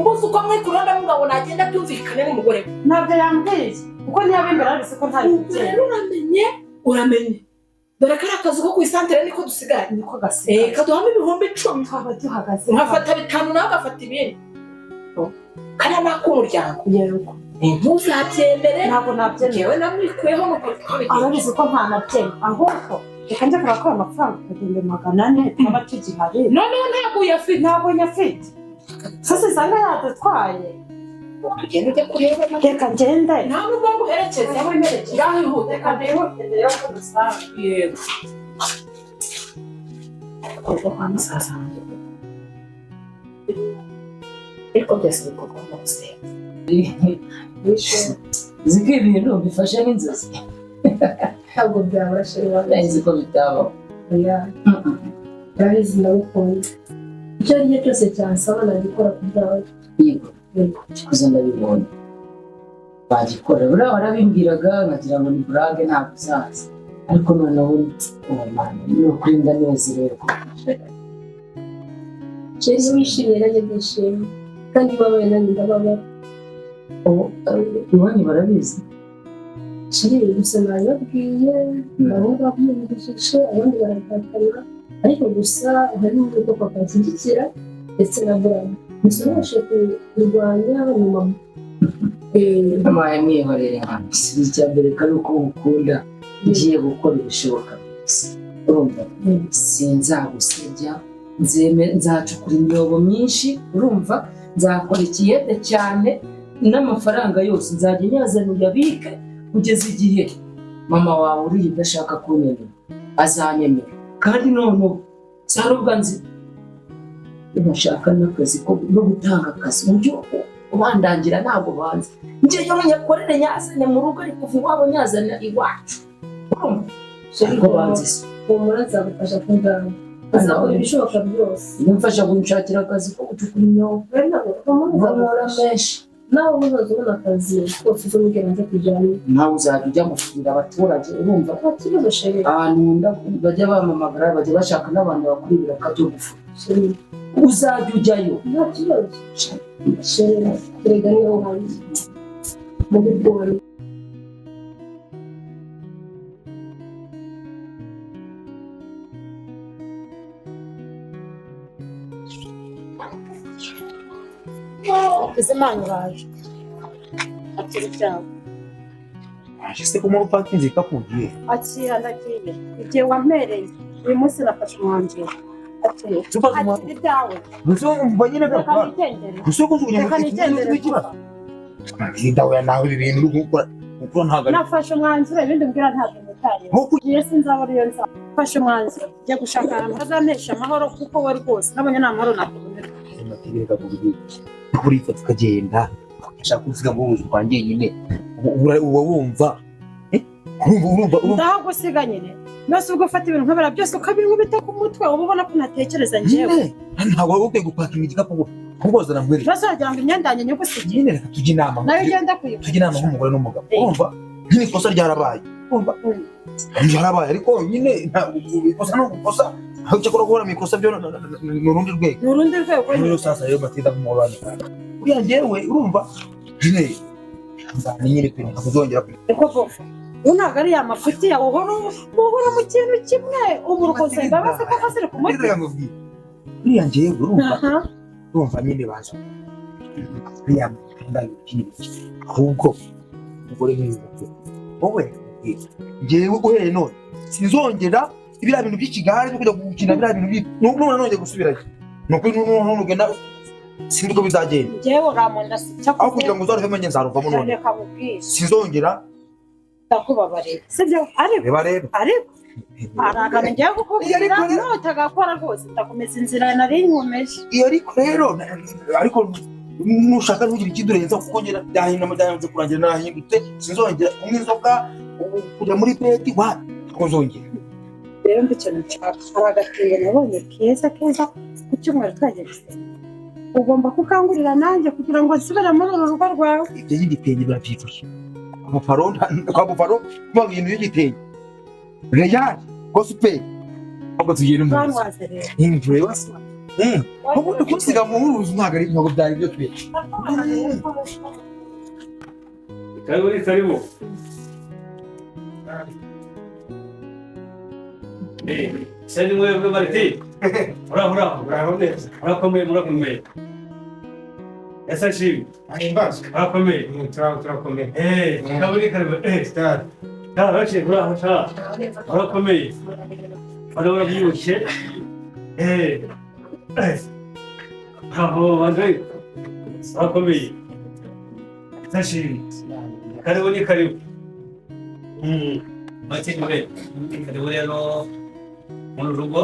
mbuze uko mwe kuranda mugabo nagenda byumvikane n'umugore we ntabyo yambwiye kuko niyo ab'imbere arabise ko ntari rero uramenye dore ko ari akazi ko ku isantere niko dusigaye niko gasigaye kaduhamo ibihumbi 10 twaba duhagaze nkafata 5 nawe agafata ibindi kariya ni ak'umuryango yego ntuzabyemere ntabwo nabyemera njyewe namwikuyeho nuko twabigenje arabizi ko ntanabyemera ahubwo reka njya kureba ko ayo mafaranga akagenda 400 twaba tugihari noneho ntabwo uyafite ntabwo nyafite sose usanga yadutwaye ugenda ujya kureba reka ngende nta nubwo nguherekeza ngaho ihute reka ndihute rero ko dusanga yego kuko kwa musaza wanjye ariko byose bikorwa mu gusenga uzi ko ibintu bifashe nk'inzozi ntabwo byabura sheri wanjye nzi ko bitabaho urabizi ndabikunda icyo ari cyo cyose cyansaba nagikora ku bwawe yego kuzo ndabibonye bagikora buriya warabimbwiraga nkagira ngo ni burage ntabwo uzaza ariko noneho uwo mwana ni ukuri ndanezerewe sheri iyo wishimye nanjye ndishimye kandi iyo ubabaye nanjye ndababara iwanyu barabizi sheri gusa nabibabwiye nabo babyumvishije abandi barabitakarira ariko gusa hari n'uburyo papa anshyigikira ndetse na burama gusa nabashe kurwanya ni mama abaye mwihorere hano si icya mbere ko ari uko ukunda ngiye gukora ibishoboka byose urumva sinzagusebya nzacukura imyobo myinshi urumva nzakora ikiyede cyane n'amafaranga yose nzajya nyazana uyabike kugeza igihe mama wawe uriye udashaka kunyemera azanyemera kandi noneho sarubwa nzi ntashaka n'akazi ko no gutanga akazi uburyo ubandangira ntabwo banze njyewe munyakorere nyazane mu rugo ariko kuva iwabo nyazana iwacu urumva ariko banze humura nzagufasha kungana azakora ibishoboka byose nimfasha kunshakira akazi ko gucukura imyobo nzamura menshi nawe uzaza ubona akazi kose uzamubwira nze kujyana nawe uzajya ujya gufurira abaturage urumva nta kibazo sheri ahantu bajya bamamagara bajya bashaka n'abantu bakora ibiraka byo gufura uzajya ujyayo nta kibazo sheri erega niyo wanjye mu bigori Izimana uraje akira ibyawe ese ko muri parking kakugiye akira ndagiye igihe wampereye uyu munsi nafashe umwanzuro akira ibyawe gusa umva nyine reka nigendere gusa ko uzuye reka nigendere ndawe nawe ibi bintu gukora ntago nafashe umwanzuro ibindi mbwira ntabwo mutariye ugiye sinzabura iyo nzaba mfashe umwanzuro njya gushaka ahantu hazampesha amahoro kuko we rwose nabonye nta mahoro nakubonera amategeko urifata ukagenda ushaka kuziga ngo uruzi rwanjye nyine uba wumva ndaho gusiga nyine mbese ubwo ufata ibintu nkabera byose ukabinkubita ku mutwe uba ubona ko ntatekereza njyewe ntabwo waba ukwiye gupakinga igikapu ahubwo wazana mbere mbese wagira ngo imyenda yanjye nyigusigiye nyine reka tujye inama nawe ugenda kuyigura tujye inama nk'umugore n'umugabo urumva nyine ikosa ryarabaye urumva ryarabaye ariko nyine ikosa ni ugukosa aho cyakora guhora mu ikosa byo ni urundi rwego ni urundi rwego rero sasa rero Matilda nk'umubano uriya njyewe urumva nyine nyine pe ntakuzongera ariko bofu ntabwo ari ya mafuti yawe uhora mu kintu kimwe ubu urukoze imbabazi ko ziri ku mutwe uriya njyewe urumva nyine baje uriya ahubwo umugore mwiza wowe njyewe uhereye none sinzongera ibiriya bintu by'ikigare byo kujya gukina biriya bintu nubona nongeye gusubirayo ni ukuri ntugenda sinzi uko bizagenda njyewe uramunda aho kugira ngo uzaruvemo njye nzaruvamo none reka mubwire sinzongera ndakubabarira sibyo ariko reba rero hari akantu ngiye kukubwira nutagakora rwose ndakomeza inzira nari nkomeje iyo ariko rero ariko nushaka ntugire ikidurenza kuko ngera byahinze kurangira narahindutse sinzongera kunywa inzoga kujya muri beti ntabwo nzongera rero mbi ikintu nshaka hari agatingo nabonye keza ku cyumweru twagiye gusenga ugomba kukangurira nanjye kugira ngo nsubire muri uru rugo rwawe ibyo y'igitenge birabyifashe kwa bufaro kuvuga ibintu by'igitenge reyali gosipeli ahubwo tugire mu Bamwaze rero. imvure basa ubundi kunsiga mu ruzi ntabwo ari ntabwo byari byo twe karibu sani mwebwe Mariti murakomeye yasashimwe murakomeye karibu murakomeye barabura byibushe aho bandai murakomeye yasashimwe karibu ni karibu Mariti karibu rero mu rugo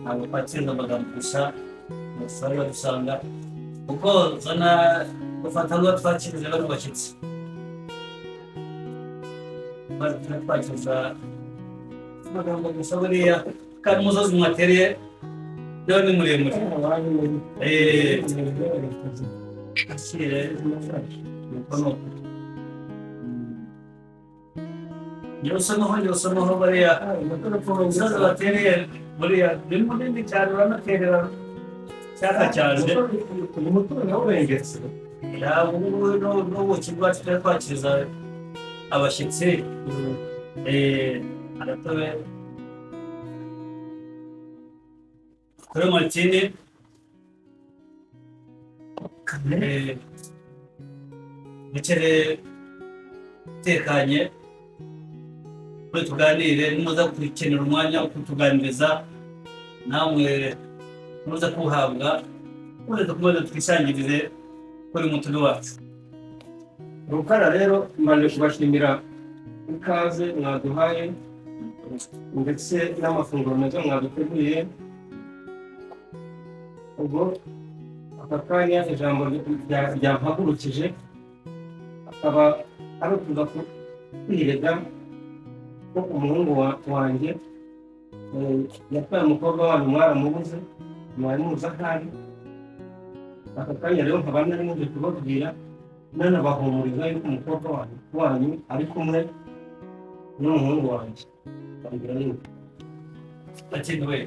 ntabwo twatsinze amagambo gusa umusore badusanga kuko zana gufata ngo twakirize bari bashyitsi bari twakiriza amagambo gusa buriya kandi umusozi mwatereye nawe ni muremure ashyire Yosonoho bariya umusozi batereye buriya ni munini cyane uranaterera cyaka cyane n'ubuki bwacu twari twakiriza abashyitsi aratobe kuri Martini bicere tekanye kuri tuganire nimuza gukenera umwanya wo kutuganiriza namwe muza kuwuhabwa muze tukomeze twisangirize kuri mutuzo wacu Rukara rero maze kubashimira ikaze mwaduhaye ndetse n'amafunguro meza mwaduteguriye ubwo aka kanya ijambo ryampagurukije akaba ari ukuza kwirega ko umuhungu wanjye yatwaye umukobwa wanyu mwaramubuze mwari muzi ahari aka kanya rero nkaba nari muje kubabwira nanabahumuriza yuko umukobwa wanyu ari kumwe n'umuhungu wanjye bagira nini Martini we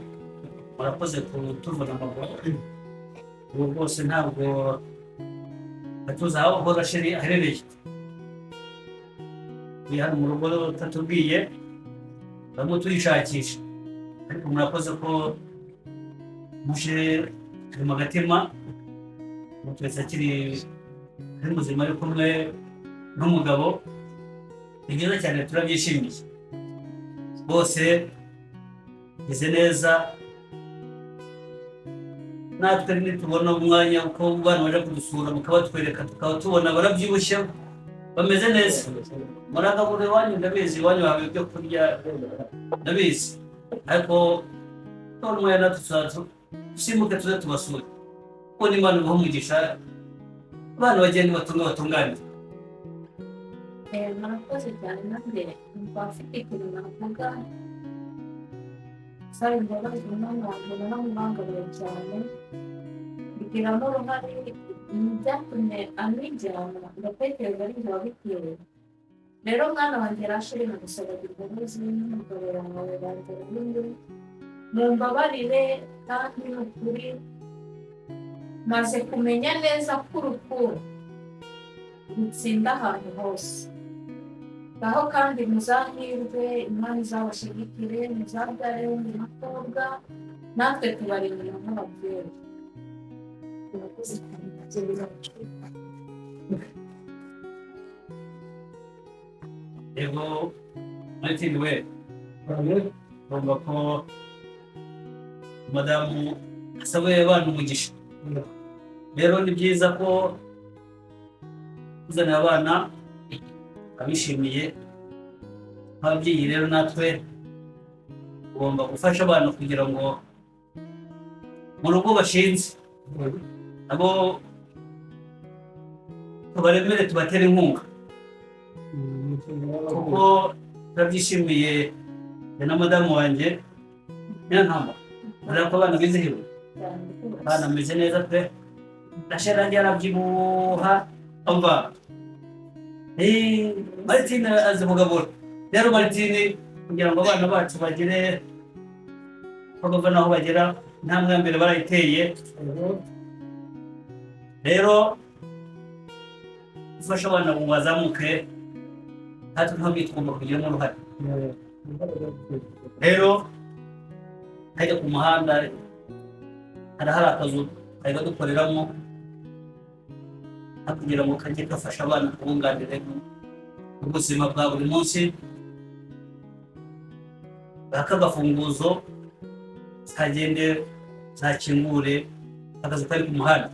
murakoze kutuvuna amaguru ubu rwose ntabwo atuzi aho Rasheli aherereye turi hano mu rugo tutatubwiye barimo tuyishakisha ariko murakoze ko muje turi mu gatima twese akiri muzima ari kumwe n'umugabo ni byiza cyane turabyishimiye bose bize neza natwe nitubona umwanya uko bana baje kudusura mukabatwereka tukaba tubona barabyibushye bameze neza muragabura iwanyu ndabizi iwanyu hawe ibyo kurya ndabizi ariko none umwanya natwe dusimbuke tuze tubasure kuko n'Imana ibaha umugisha abana bagenda batunganira murakoze cyane nanjye numva afite ikintu navuga saba imbabazi n'amahanga n'amahangabira cyane bigiramo uruhare mu byatumye amwijyana ndatekereza ari ibyo wabitewe rero mwana wanjye Rasheli nagusabaga imbabazi n'umugabo wawe banjye n'undi mumbabarire kandi ni ukuri maze kumenya neza ko urukundo rutsinda ahantu hose aho kandi muzahirwe Imana izabashyigikire muzabyare wundi mukobwa natwe tubarindira nk'ababyeyi turakoze cyane ababyeyi bacu yego Martini we urumva ko madamu asabuye abana umugisha rero ni byiza ko kuzanira abana abishimiye nk'ababyeyi rero natwe tugomba gufasha abana kugira ngo mu rugo bashinze nabo tubaremere tubatere inkunga kuko turabyishimiye na madamu wanjye niyo ntama urabona ko abana bizihiwe abana bameze neza pe Rasheli arangiye arabyibuha umva Martini azi kugabura rero Martini kugira ngo abana bacu bagire bava naho bagera intambwe ya mbere barayiteye. Rero gufasha abana ngo bazamuke natwe ntabwo tugomba kugiramo uruhare. Rero hajya ku muhanda hari akazu kajya dukoreramo kugira ngo kajye gafasha abana kubunganira mu buzima bwa buri munsi. Akagafunguzo kagende zakingure akazi kari ku muhanda.